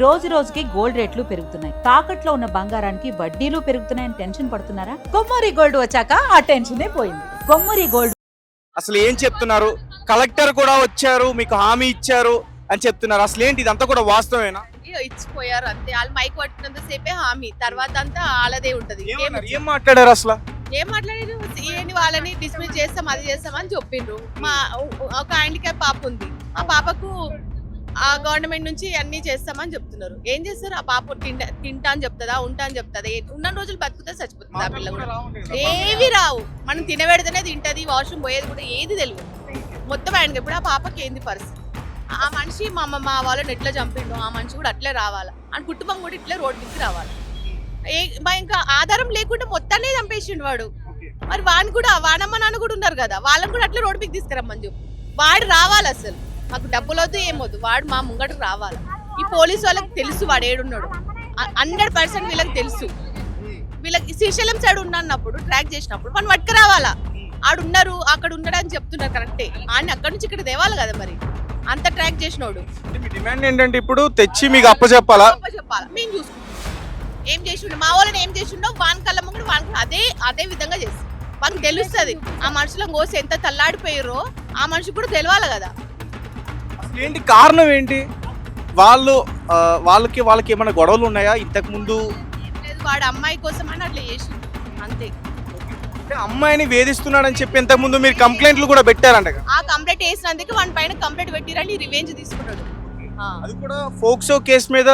రోజు రోజుకి గోల్డ్ రేట్లు పెరుగుతున్నాయి. తాకట్లో ఉన్న బంగారానికి వడ్డీలు పెరుగుతున్నాయని టెన్షన్ పడుతున్నారా? కొమ్మూరి గోల్డ్ వచ్చాక ఆ టెన్షనే పోయింది. కొమ్మూరి గోల్డ్. అసలు ఏం చెప్తున్నారు? కలెక్టర్ కూడా వచ్చారు, మీకు హామీ ఇచ్చారు అని చెప్తున్నారు. అసలు ఏంటి ఇదంతా కూడా వాస్తవేనా? ఇచ్చిపోయారు అంతే. వాళ్ళు మైక్ పట్టుకున్నంత సేపే హామీ, తర్వాత అంతా వాళ్ళదే ఉంటది. ఏం మాట్లాడారు అసలు? ఏం మాట్లాడారు? ఏంటి వాళ్ళని డిస్మిస్ చేస్తాం, అది చేస్తాం అని చెప్పిండ్రు. మా ఒక హ్యాండిక్యాప్ పాప ఉంది, ఆ పాపకు ఆ గవర్నమెంట్ నుంచి అన్ని చేస్తామని చెప్తున్నారు. ఏం చేస్తారు? ఆ పాప తింటా అని చెప్తుందా, ఉంటా అని చెప్తుందా? ఉన్న రోజులు బతుకుతా చచ్చిపోతుంది ఆ పిల్ల కూడా. ఏవి రావు, మనం తినబెడితేనే తింటది, వాష్రూమ్ పోయేది కూడా ఏది తెలియదు. మొత్తం ఆయన ఇప్పుడు ఆ పాపకి ఏంది పరిస్థితి? ఆ మనిషి మా వాళ్ళని ఎట్లా చంపిండు, ఆ మనిషి కూడా అట్లే రావాలా, అని కుటుంబం కూడా ఇట్లే రోడ్డు మీద రావాలి. ఇంకా ఆధారం లేకుండా మొత్తాన్ని చంపేసిండు వాడు. మరి వాడిని కూడా, వానమ్మ నాన్న కూడా ఉన్నారు కదా, వాళ్ళని కూడా అట్లే రోడ్డు మీద తీసుకురమ్మని చెప్పు. వాడు రావాలి, అసలు మాకు డబ్బులు వద్దు ఏమొద్దు, వాడు మా ముంగటకు రావాలి. ఈ పోలీసు వాళ్ళకి తెలుసు వాడు ఏడున్నాడు, 100% వీళ్ళకి తెలుసు. వీళ్ళకి శ్రీశైలం సైడ్ ఉన్నప్పుడు ట్రాక్ చేసినప్పుడు మనం పట్టుకు రావాలా. ఆడున్నారు, అక్కడ ఉన్నాడు అని చెప్తున్నారు, కరెక్టే. ఆయన అక్కడ నుంచి ఇక్కడ తేవాలి కదా, మరి అంత ట్రాక్ చేసినోడు. మీ డిమాండ్ ఏంటంటే ఇప్పుడు తెచ్చి మీకు అప్పచెప్పాలా? చెప్పాలా, మేము చూసుకుంటాం. ఏం చేసిండు మా వాళ్ళని, ఏం చేసిండో వాని కళ్ళ ముందు వానికి అదే విధంగా చేసి వాళ్ళకి తెలుస్తుంది. ఆ మనుషుల కోసి ఎంత తల్లాడిపోయారో ఆ మనిషి కూడా తెలవాలి కదా. అసలు ఏంటి కారణం ఏంటి? వాళ్ళకి ఏమైనా గొడవలు ఉన్నాయా ఇంతకు ముందు? లేదు, వాడు అమ్మాయి కోసం అని అట్లా చేసిండు అంతే. అంటే అమ్మాయిని వేధిస్తున్నాడని చెప్పి ఇంతకు ముందు మీరు కంప్లైంట్లు కూడా పెట్టారంట. ఆ కంప్లైంట్ వేసినందుకు వాని పైన కంప్లైంట్ పెట్టిరని రివెంజ్ తీసుకున్నాడు. అది కూడా ఫోక్సో కేసు మీద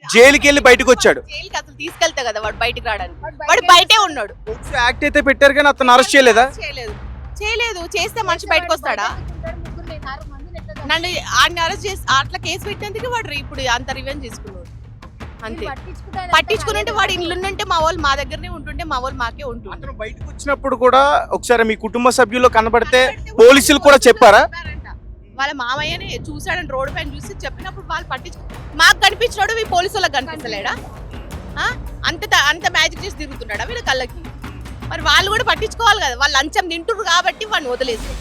జైలుకి వెళ్ళి బయటకు వచ్చాడు. జైలుకి అసలు తీసుకెళ్తా కదా వాడు బయటకు రావడానికి, వాడు బయటే ఉన్నాడు. ఫోక్సో యాక్ట్ అయితే పెట్టారు కానీ అతను అరెస్ట్ చేయలేదా? చేయలేదు. చేస్తే మనిషి బయటకు వస్తాడా? నన్ను ఆయన అరెస్ట్ చేసి అట్లా కేసు పెట్టేందుకు వాడు ఇప్పుడు అంత రివెంజ్ తీసుకున్నాడు అంతే. పట్టించుకుని వాడు ఇల్లు ఉంటే మా వాళ్ళు మా దగ్గరనే ఉంటుంటే మా వాళ్ళు మాకే ఉంటుంది. అతను బయటకు వచ్చినప్పుడు కూడా ఒకసారి మీ కుటుంబ సభ్యులు కనబడితే పోలీసులు కూడా చెప్పారా? వాళ్ళ మామయ్యనే చూసాడని రోడ్డు పైన చూసి చెప్పినప్పుడు వాళ్ళు పట్టించు. మాకు కనిపించినాడు, మీ పోలీసు వాళ్ళకి కనిపించలేడా? అంత మ్యాజిక్ చేసి తిరుగుతున్నాడా వీళ్ళ కళ్ళకి? మరి వాళ్ళు కూడా పట్టించుకోవాలి కదా. వాళ్ళు లంచం తింటున్నారు కాబట్టి వాడిని వదిలేసి,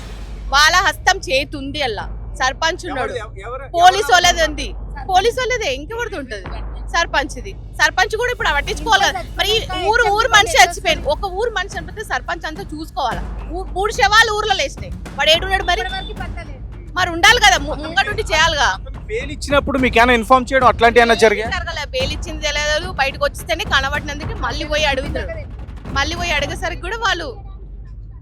వాళ్ళ హస్తం చేతుంది అలా. సర్పంచ్ ఉన్నాడు, పోలీసు వాళ్ళది ఉంది, పోలీసు వాళ్ళదే ఇంకెవరిది ఉంటది? సర్పంచ్ కూడా ఇప్పుడు పట్టించుకోవాలి కదా. మరి ఊరు మనిషి చచ్చిపోయింది, ఒక ఊరు మనిషి చనిపోతే సర్పంచ్ అంతా చూసుకోవాలా. 3 శవాలు ఊర్లో లేచినాయి, వాడు ఏడున్నాడు? మరి ఉండాలి కదా, ముంగటుండి చేయాలిగా. బెయిల్ ఇచ్చినప్పుడు మీకు ఏమైనా ఇన్ఫార్మ్ చేయడం అట్లాంటి ఏమైనా జరిగాయి? బెయిల్ ఇచ్చింది తెలియదు, బయటకు వచ్చిస్తేనే కనబడినందుకు మళ్ళీ పోయి అడుగుతాడు. మళ్ళీ పోయి అడిగేసరికి కూడా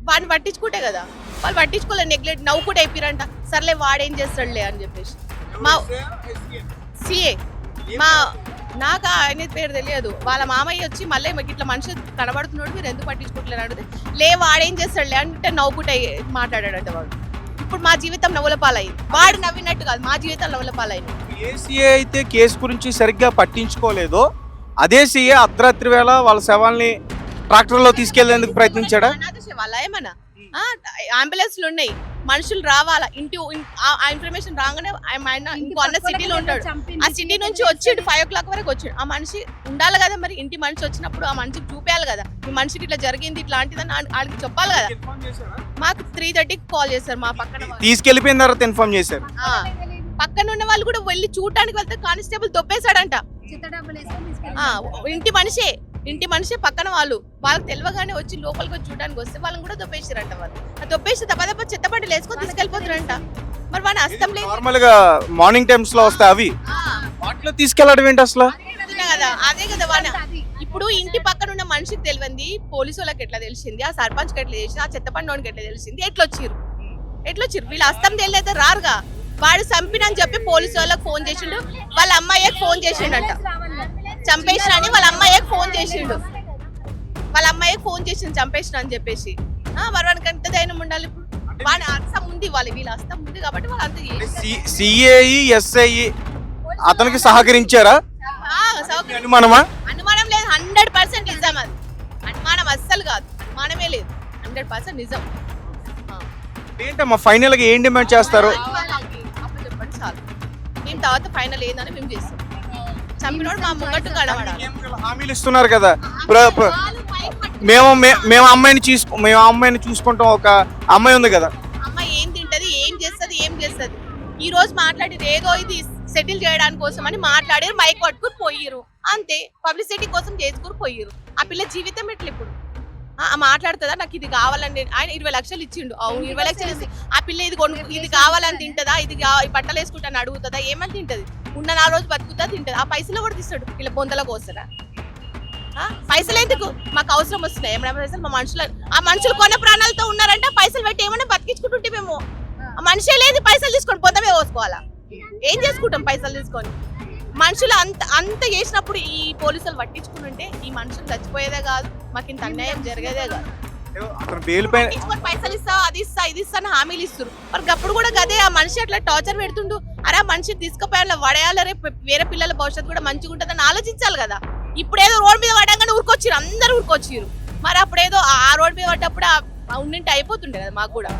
వాడిని పట్టించుకుంటే కదా. వాళ్ళు పట్టించుకోలేదు, నెగ్లెక్ట్, నవ్వుకుంటే అయిపోయారంట. సర్లే వాడేం చేస్తాడులే అని చెప్పేసి. మా సిఏ నాకు ఆయన పేరు తెలియదు. వాళ్ళ మామయ్య వచ్చి మళ్ళీ మాకు ఇట్లా మనిషి కనబడుతున్నాడు, మీరు ఎందుకు పట్టించుకోవట్లేదు అడిగితే, లే వాడేం చేస్తాడులే అంటే నవ్వుకుంటే మాట్లాడాడంట వాడు. ఇప్పుడు మా జీవితం నవ్వుల పాలైంది. వాడు నవ్వినట్టు కాదు, మా జీవితం నవ్వుల పాలైంది. ఏ సీఏ అయితే కేసు గురించి సరిగ్గా పట్టించుకోలేదో అదే సీఏ అర్ధరాత్రి వేళ వాళ్ళ శవాల్ని ట్రాక్టర్లో తీసుకెళ్లేందుకు ప్రయత్నించాడా? వాళ్ళ ఏమన్నా అంబులెన్స్లు ఉన్నాయి, మనుషులు రావాలా, ఆ ఇన్ఫర్మేషన్ రాగానే ఇంకో అన్న సిటీలో ఉంటాడు, ఆ సిటీ నుంచి వచ్చిండు 5 o'clock వరకు వచ్చిండు. ఆ మనిషి ఉండాలి కదా, మరి ఇంటి మనిషి వచ్చినప్పుడు ఆ మనిషికి చూపించాలి కదా, ఈ మనిషికి ఇట్లా జరిగింది ఇట్లాంటిదని వాళ్ళకి చెప్పాలి కదా. మాకు 3:30కి కాల్ చేశారు, మా పక్కన తీసుకెళ్లిపోయిన తర్వాత ఇన్ఫార్మ్ చేశారు. పక్కన ఉన్న వాళ్ళు కూడా వెళ్ళి చూడడానికి వెళ్తే కానిస్టేబుల్ దొబ్బేశాడంట. ఇంటి మనిషి పక్కన వాళ్ళకి తెలియగానే వచ్చి లోపలికి వచ్చి చూడడానికి వస్తే వాళ్ళని కూడా దొబ్బేసారంట. వాళ్ళు దొబ్బేసి దెబ్బ చెత్తపడి లేసుకొని తీసుకెళ్ళిపోతారంట. మరి వాడిని అస్తం లేదు. నార్మల్ గా మార్నింగ్ టైమ్స్ లో వస్తాయి అవి, వాటిలో తీసుకెళ్లడం ఏంటి అసలు? అదే కదా వాడిని. ఇప్పుడు ఇంటి పక్కన ఉన్న మనిషికి తెలియంది పోలీసు వాళ్ళకి ఎట్లా తెలిసింది, ఆ సర్పంచ్కి ఎట్లా తెలిసింది, ఆ చెత్తపండుకి ఎట్లా తెలిసింది, ఎట్లొచ్చిర్రు వీళ్ళ అస్తం తెలియదు రారుగా. వాడు చంపినని చెప్పి పోలీసు వాళ్ళకి ఫోన్ చేసిండు, వాళ్ళ అమ్మాయికి ఫోన్ చేసిండంట. చంపేసిన అని వాళ్ళ అమ్మాయికి ఫోన్ చేసిండు, చంపేసిన అని చెప్పేసి. మరి వానికి ఎంత ధైర్యం ఉండాలి? ఇప్పుడు వాడి అస్తం ఉంది, వీళ్ళ అస్తం ఉంది కాబట్టి వాళ్ళు అంత. సిఐ ఎస్ఐ అతనికి సహకరించారా? అనుమానం లేదు, 100% నిజం. అది అనుమానం అస్సలు కాదు, అనుమానమే లేదు, 100% నిజం. ఏంటమ్మా ఫైనల్ గా ఏం డిమాండ్ చేస్తారు? చెప్పండి చాలు, మేము తర్వాత ఫైనల్ ఏందని మేము చేస్తాం. చంపినోడు మా ముంగట్టు కనబడాలి. హామీలు ఇస్తున్నారు కదా, మేము అమ్మాయిని చూసుకుంటాం, ఒక అమ్మాయి ఉంది కదా, అమ్మాయి ఏం తింటది, ఏం చేస్తుంది, ఈ రోజు మాట్లాడేది ఏదో ఇది సెటిల్ చేయడానికి కోసం అని మాట్లాడారు, మైక్ పట్టుకుని పోయిరు అంతే. పబ్లిసిటీ కోసం చేసుకుని పోయిరు. ఆ పిల్ల జీవితం ఎట్లా ఇప్పుడు మాట్లాడుతుందా? నాకు ఇది కావాలండి, ఆయన 20 లక్షలు ఇచ్చిండు. అవును 20 లక్షలు ఇచ్చి ఆ పిల్ల ఇది కావాలని తింటదా, ఈ బట్టలు వేసుకుంటాను అడుగుతుందా? ఏమని తింటది? ఉన్న 4 రోజులు బతుకుతా తింటది. ఆ పైసలు కూడా తీస్తాడు ఇలా బొందల కోసరా? పైసలు ఎందుకు? మాకు అవసరం వస్తున్నాయి ఏమైనా పైసలు? మా మనుషులు కొన్న ప్రాణాలతో ఉన్నారంటే పైసలు పెట్టి ఏమైనా బతికించుకుంటుంటే మేము. ఆ మనిషి లేదు, పైసలు తీసుకొని పొందమే కోసుకోవాలా? ఏం చేసుకుంటాం పైసలు తీసుకొని? మనుషులు అంత చేసినప్పుడు ఈ పోలీసులు పట్టించుకుంటుంటే ఈ మనుషులు చచ్చిపోయేదే కాదు, మాకు ఇంత అన్యాయం జరిగేదే కాదు. పైసలు ఇస్తా, అది ఇస్తా, ఇది ఇస్తా అని హామీలు ఇస్తారు. మరి అప్పుడు కూడా గదే ఆ మనిషి అట్లా టార్చర్ పెడుతుండు. అరే ఆ మనిషి తీసుకుపోయాలి వడయాలి, రేపు వేరే పిల్లల భవిష్యత్తు కూడా మంచిగా ఉంటుందని ఆలోచించాలి కదా. ఇప్పుడు ఏదో రోడ్ మీద పడగానే ఊరుకొచ్చిరు, అందరు ఊరుకొచ్చిరు. మరి అప్పుడు ఏదో ఆ రోడ్ మీద పడ్డప్పుడు ఉండింటే అయిపోతుండే కదా. మాకు కూడా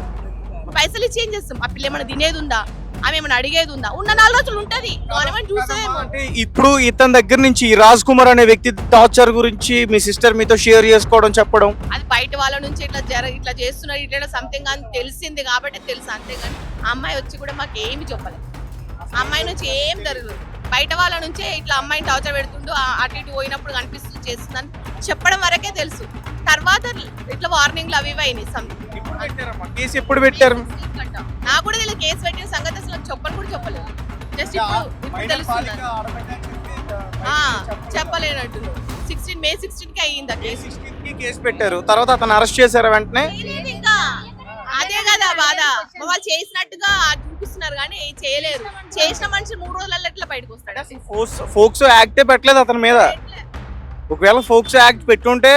పైసలు ఇచ్చి ఏం చేస్తాం? ఆ పిల్ల ఏమైనా తినేది ఉందా, ఆమె ఏమైనా అడిగేది ఉందా? ఉన్న 4 రోజులు ఉంటది, గవర్నమెంట్ చూస్తుందేమో. అంటే ఇప్పుడు ఇతని దగ్గర నుంచి ఈ రాజ్ కుమార్ అనే వ్యక్తి టార్చర్ గురించి మీ సిస్టర్ మీతో షేర్ చేసుకోవడం, చెప్పడం, అది బయట వాళ్ళ నుంచి ఇట్లా చేస్తున్నారు, ఇట్లా సంథింగ్ అని తెలిసింది కాబట్టి తెలుసు అంతేగాని ఆ అమ్మాయి వచ్చి కూడా మాకు ఏమి చెప్పలేదు. ఆ అమ్మాయి నుంచి ఏం జరగలేదు. బయట వాళ్ళ నుంచే ఇట్లా అమ్మాయిని టార్చర్ పెడుతుండు, అటు ఇటు పోయినప్పుడు కనిపిస్తుంది చేస్తుందని చెప్పడం వరకే తెలుసు. తర్వాత ఇట్లా వార్నింగ్లు అవి అయినాయి. కేసు ఎప్పుడు పెట్టారు? నాకు కూడా తెలియదు కేసు పెట్టిన సంగతి, అసలు చెప్పని కూడా చెప్పలేదు. జస్ట్ ఇప్పుడు తెలుస్తుంది, చెప్పలేనట్టు. మే 16 కి అయ్యింది ఆ కేసు. కేసు పెట్టారు, తర్వాత అతను అరెస్ట్ చేశారు వెంటనే. ఇంకా అదే కదా బాధ, వాళ్ళు చేసినట్టుగా చూపిస్తున్నారు కానీ చేయలేరు. చేసిన మనిషి 3 రోజులలో ఎట్లా బయటకు వస్తాడు? ఫోక్సో యాక్టే పెట్టలేదు అతని మీద. ఒకవేళ ఫోక్సో యాక్ట్ పెట్టుంటే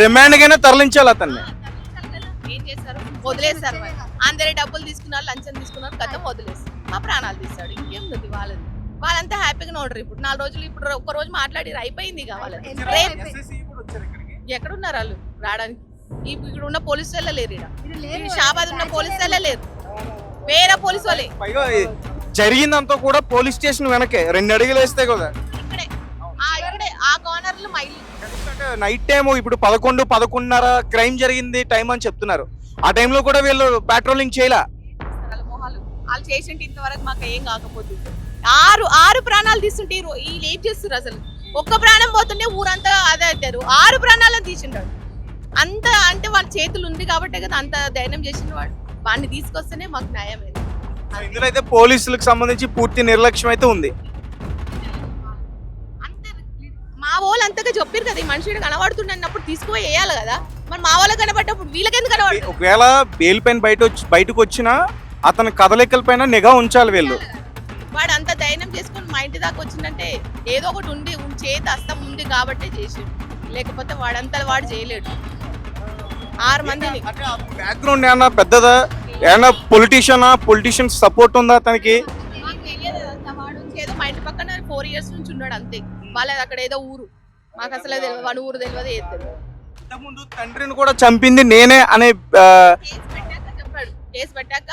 రిమాండ్ గానే తరలించాలి అతన్ని. ఏం చేస్తారు? వదిలేస్తారు. అందరి డబ్బులు తీసుకున్నారు, లంచం తీసుకున్నారు, గతం వదిలేస్తారు. మా ప్రాణాలు తీస్తాడు. ఇంకేముంది వాళ్ళది? వాళ్ళంతా హ్యాపీగా ఉండరు. ఇప్పుడు 4 రోజులు, ఇప్పుడు ఒక్క రోజు మాట్లాడి అయిపోయింది కావాలని. ఎక్కడున్నారు వాళ్ళు రావడానికి? ఇక్కడ ఉన్న పోలీసు వాళ్ళ లేరు, ఇక్కడ షాబాద్ ఉన్న పోలీసు వాళ్ళ లేరు, వేరే పోలీసు వాళ్ళే. జరిగిందంతా కూడా పోలీస్ స్టేషన్ వెనకే 2 అడుగులు వేస్తే కదా ఇక్కడే ఆ కార్నర్ లో మైలు. నైట్ టైం ఇప్పుడు 11-11:30 క్రైమ్ జరిగింది టైం అని చెప్తున్నారు. ఆ టైంలో కూడా వీళ్ళు పెట్రోలింగ్ చేయలే. వాళ్ళు చేసింటే ఇంతవరకు మాకు ఏం కాకపోతుంది. 6 ప్రాణాలు తీస్తుంటే వీళ్ళు ఏం చేస్తారు అసలు? ఒక్క ప్రాణం పోతుంటే ఊరంతా అదే అవుతారు. 6 ప్రాణాలను తీసిండాడు. అంత అంటే వాళ్ళ చేతులు ఉంది కాబట్టి కదా అంత ధైర్యం చేసిన వాడు. వాడిని తీసుకొస్తేనే మాకు న్యాయం అయింది. ఇందులో అయితే పోలీసులకు సంబంధించి పూర్తి నిర్లక్ష్యం అయితే ఉంది. మా వాళ్ళు అంతగా చెప్పారు కదా, ఈ మనిషి కనబడుతున్నప్పుడు తీసుకుపోయి వేయాలి కదా. మరి మా వాళ్ళకి కనబడ్డప్పుడు వీళ్ళకెందుకు కనబడుతుంది? ఒకవేళ బెయిల్ పైన బయటకు వచ్చినా అతని కదలికల పైన నిఘా ఉంచాలి వీళ్ళు. వాడు అంత ధైర్యం చేసుకుని మా ఇంటి దాకా వచ్చిందంటే ఏదో ఒకటి ఉంది, చేతి అస్తం ఉంది కాబట్టి చేసాడు. లేకపోతే వాడంతా వాడు చేయలేడు. 6 మందిని. బ్యాక్గ్రౌండ్ ఏమన్నా పెద్దదా? ఏమన్నా పొలిటీషియన్ సపోర్ట్ ఉందా అతనికి? వాడు ఏదో మా ఇంటి పక్కన 4 years నుంచి ఉన్నాడు అంతే. వాళ్ళది అక్కడ ఏదో ఊరు, మాకు అసలు తెలియదు. వాడు ఊరు తెలియదు, ఏది తెలియదు. ముందు తండ్రిని కూడా చంపింది నేనే అనే చెప్పాడు. కేసు పెట్టాక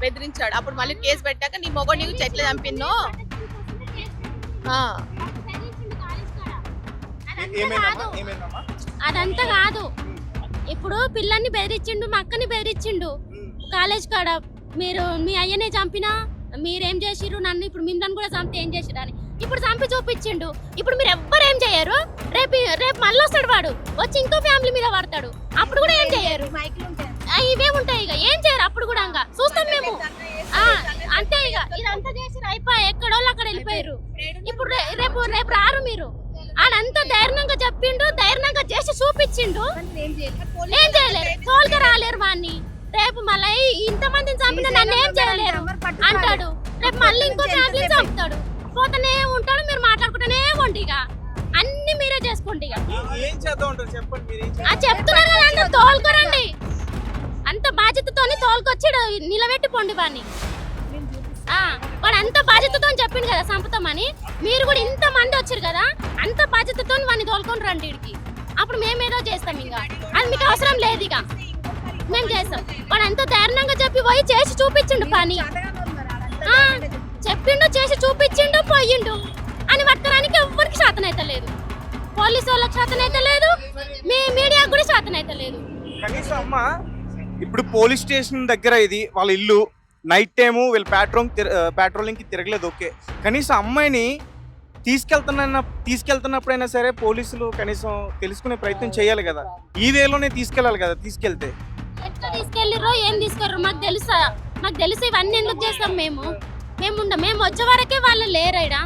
బెదిరించాడు. అప్పుడు మళ్ళీ కేసు పెట్టాక నీ మొగ నీకు చెట్లు చంపిన్నో. అదంతా కాదు. ఇప్పుడు పిల్లల్ని బెదిరించిండు, మా అక్కని బెదిరించిండు కాలేజ్ కాడ. మీరు మీ అయ్యనే చంపినా మీరేం చేసిర్రు, నన్ను ఇప్పుడు మిమ్మల్ని కూడా చంపితే ఏం చేసిర్రు అని ఇప్పుడు చంపి చూపించిండు. ఇప్పుడు మీరు ఎవ్వరేం చేయరు. రేపు మళ్ళీ వస్తాడు వాడు, వచ్చి ఇంకో ఫ్యామిలీ మీద పడతాడు. అప్పుడు కూడా ఏం చేయరు. ఇవే ఉంటాయి, ఇక ఏం చేయరు. అప్పుడు కూడా ఇంకా చూస్తాం మేము. అంతే, ఇక ఇదంతా చేసి అయిపోయి ఎక్కడోళ్ళు అక్కడ వెళ్ళిపోయారు. ఇప్పుడు రేపు రారు మీరు. ఆడంతా ధైర్యంగా చెప్పిండు, ధైర్యంగా చేసి చూపించిండు. ఏం చేయలేరు, తోలుగా రాలేరు వాడిని. రేపు మళ్ళీ ఇంతమందిని చంపిన నన్ను ఏం చేయలేరు అంటాడు. రేపు మళ్ళీ ఇంకో ఫ్యామిలీ చంపుతాడు. పోతూనే ఉంటాడు. మీరు మాట్లాడుకుంటూనే ఉండి, ఇక అన్ని మీరే చేసుకోండి. ఇక చెప్తున్నారు కదా, అందరూ తోలుకోరండి. అంత బాధ్యతతోని తోలుకొచ్చి నిలబెట్టి పొండి వాడిని. వాడు అంత బాధ్యతతో చెప్పిండు కదా చంపుతామని. మీరు కూడా ఇంత మంది వచ్చారు కదా, అంత బాధ్యతతో వాడిని తోలుకొని రండి ఇడికి. అప్పుడు మేమేదో చేస్తాం. ఇంకా అది మీకు అవసరం లేదు, ఇక మేము చేస్తాం. వాడు అంత ధైర్యంగా చెప్పి పోయి చేసి చూపించిండు పని. చెప్పిండు, చేసి చూపించిండు, పోయిండు అని పట్టుకోవడానికి ఎవరికి శాతనైతే లేదు. పోలీసు వాళ్ళకి శాతనైతే లేదు, మీ మీడియాకు కూడా శాతనైతే లేదు. కనీసం అమ్మ ఇప్పుడు పోలీస్ స్టేషన్ దగ్గర ఇది వాళ్ళ ఇల్లు, నైట్ టైము వీళ్ళు పెట్రోలింగ్కి తిరగలేదు, ఓకే. కనీసం అమ్మాయిని తీసుకెళ్తున్నప్పుడైనా సరే పోలీసులు కనీసం తెలుసుకునే ప్రయత్నం చేయాలి కదా. ఈ వేలోనే తీసుకెళ్ళాలి కదా. తీసుకెళ్తే ఎట్లా తీసుకెళ్ళిర్రో ఏం తీసుకెళ్ళరు మాకు తెలుసా? మాకు తెలుసు ఇవన్నీ ఎందుకు చేస్తాం మేము వచ్చే వరకే వాళ్ళు లేరైడా,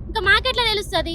ఇంకా మాకెట్లా తెలుస్తుంది?